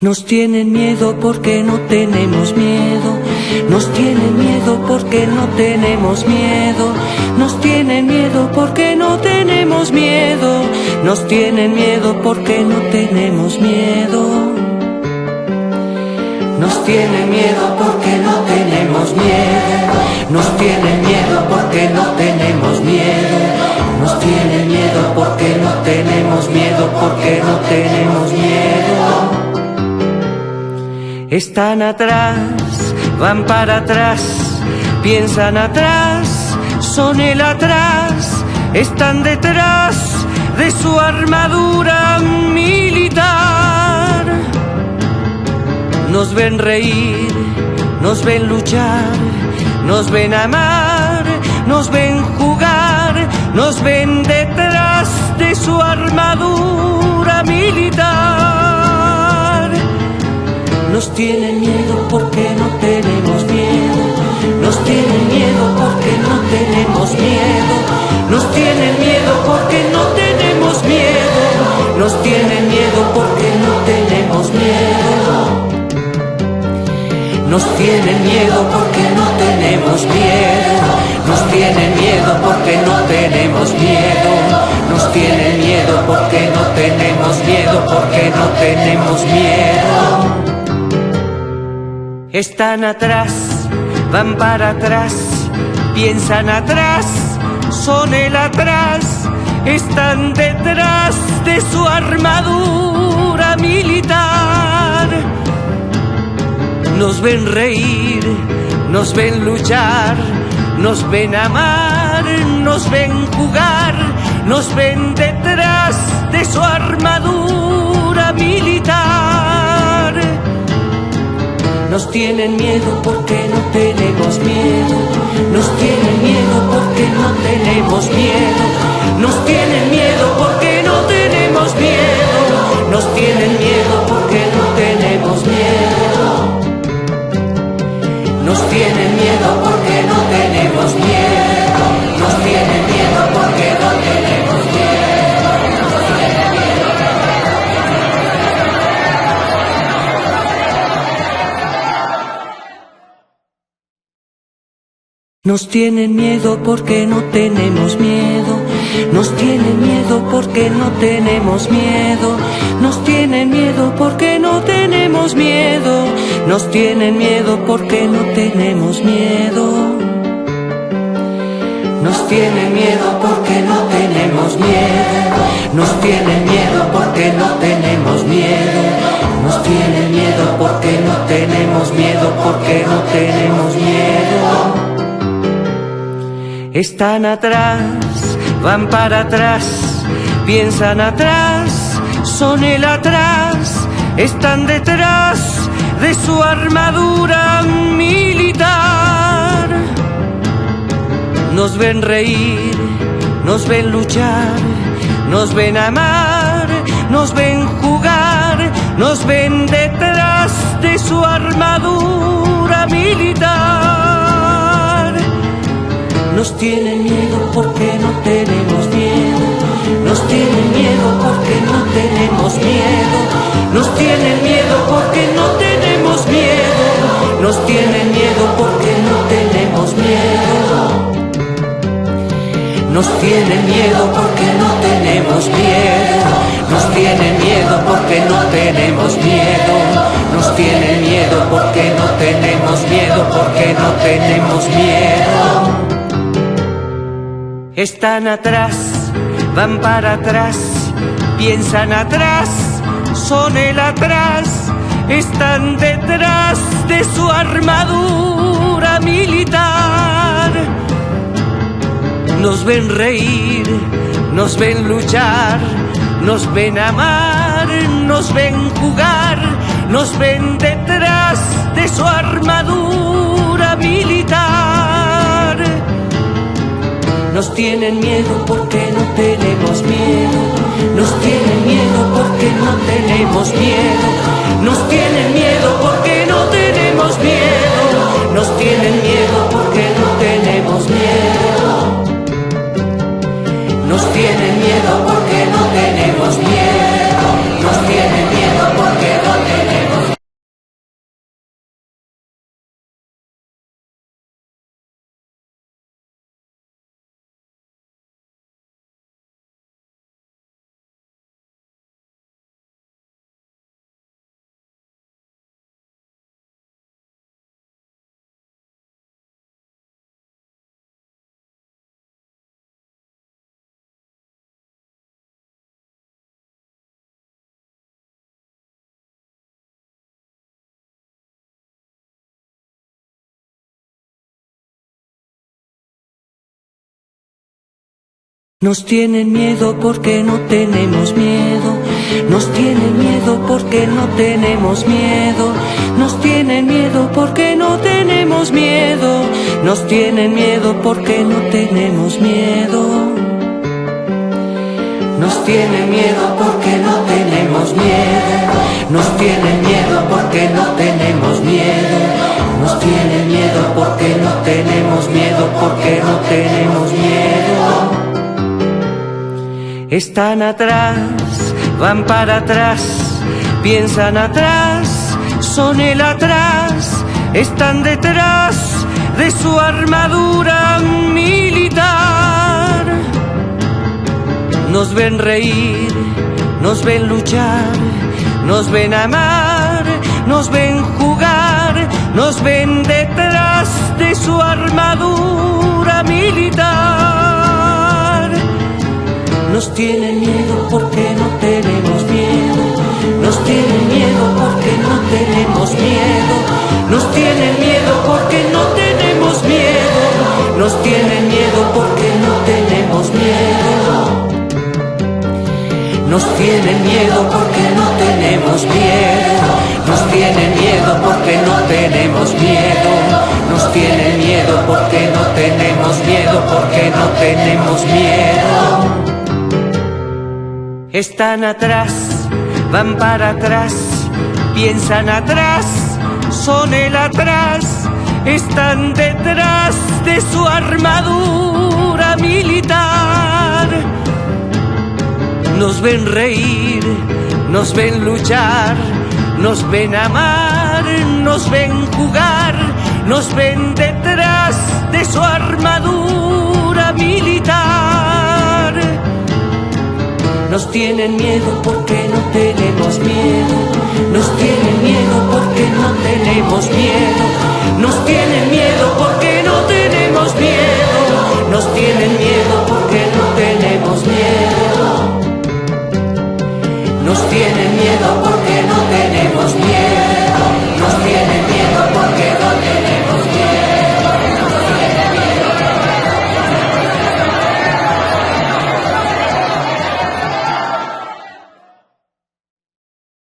Nos tienen miedo porque no tenemos miedo. Nos tienen miedo porque no tenemos miedo. Nos tienen miedo porque no tenemos miedo. Nos tienen miedo porque no tenemos miedo. Nos tienen miedo porque no tenemos miedo. Nos tienen miedo porque no tenemos miedo. Nos tienen miedo porque no tenemos miedo, porque no tenemos miedo. Están atrás, van para atrás, piensan atrás, son el atrás, están detrás de su armadura militar. Nos ven reír, nos ven luchar, nos ven amar, nos ven jugar, nos ven detrás de su armadura militar. Nos tienen miedo porque no tenemos miedo. Nos tienen miedo porque no tenemos miedo. Nos tienen miedo porque no tenemos miedo. Nos tienen miedo porque no tenemos miedo. Nos tienen miedo porque no tenemos miedo. Nos tienen miedo porque no tenemos miedo. Nos tienen miedo porque no tenemos miedo, porque no tenemos miedo. Están atrás, van para atrás, piensan atrás, son el atrás, están detrás de su armadura militar. Nos ven reír, nos ven luchar, nos ven amar, nos ven jugar, nos ven detrás de su armadura militar. Nos tienen miedo porque no tenemos miedo. Nos tienen miedo porque no tenemos miedo. Nos tienen miedo porque no tenemos miedo. Nos tienen miedo porque no tenemos miedo. Nos tienen miedo porque no tenemos miedo. Nos tienen miedo porque no tenemos miedo. Nos tienen miedo porque no tenemos miedo. Nos tienen miedo porque no tenemos miedo. Nos tienen miedo porque no tenemos miedo. Nos tienen miedo porque no tenemos miedo. Nos tienen miedo porque no tenemos miedo. Nos tienen miedo porque no tenemos miedo. Nos tienen miedo porque no tenemos miedo, porque no tenemos miedo. Están atrás, van para atrás, piensan atrás, son el atrás, están detrás de su armadura militar. Nos ven reír, nos ven luchar, nos ven amar, nos ven jugar, nos ven detrás de su armadura militar. Nos tienen miedo porque no tenemos miedo. Nos tienen miedo porque no tenemos miedo. Nos tienen miedo porque no tenemos miedo. Nos tienen miedo porque no tenemos miedo. Nos tienen miedo porque no tenemos miedo. Nos tienen miedo porque no tenemos miedo. Nos tienen miedo porque no tenemos miedo, porque no tenemos miedo. Están atrás, van para atrás, piensan atrás, son el atrás, están detrás de su armadura militar. Nos ven reír, nos ven luchar, nos ven amar, nos ven jugar, nos ven detrás de su armadura militar. Nos tienen miedo porque no tenemos miedo. Nos tienen miedo porque no tenemos miedo. Nos tienen miedo porque no tenemos miedo. Nos tienen miedo porque no tenemos miedo. Nos tienen miedo porque no tenemos miedo. Nos tienen miedo porque no tenemos miedo. Nos tienen miedo porque no tenemos miedo. Nos tienen miedo porque no tenemos miedo. Nos tienen miedo porque no tenemos miedo. Nos tienen miedo porque no tenemos miedo. Nos tienen miedo porque no tenemos miedo. Nos tienen miedo porque no tenemos miedo. Nos tienen miedo porque no tenemos miedo, porque no tenemos miedo. Están atrás, van para atrás, piensan atrás, son el atrás, están detrás de su armadura militar. Nos ven reír, nos ven luchar, nos ven amar, nos ven jugar, nos ven detrás de su armadura militar. Nos tienen miedo porque no tenemos miedo. Nos tienen miedo porque no tenemos miedo. Nos tienen miedo porque no tenemos miedo. Nos tienen miedo porque no tenemos miedo. Nos tienen miedo porque no tenemos miedo. Nos tienen miedo porque no tenemos miedo. Nos tienen miedo porque no tenemos miedo, porque no tenemos miedo. Están atrás, van para atrás, piensan atrás, son el atrás, están detrás de su armadura militar. Nos ven reír, nos ven luchar, nos ven amar, nos ven jugar, nos ven detrás de su armadura militar. Nos tienen miedo porque no tenemos miedo.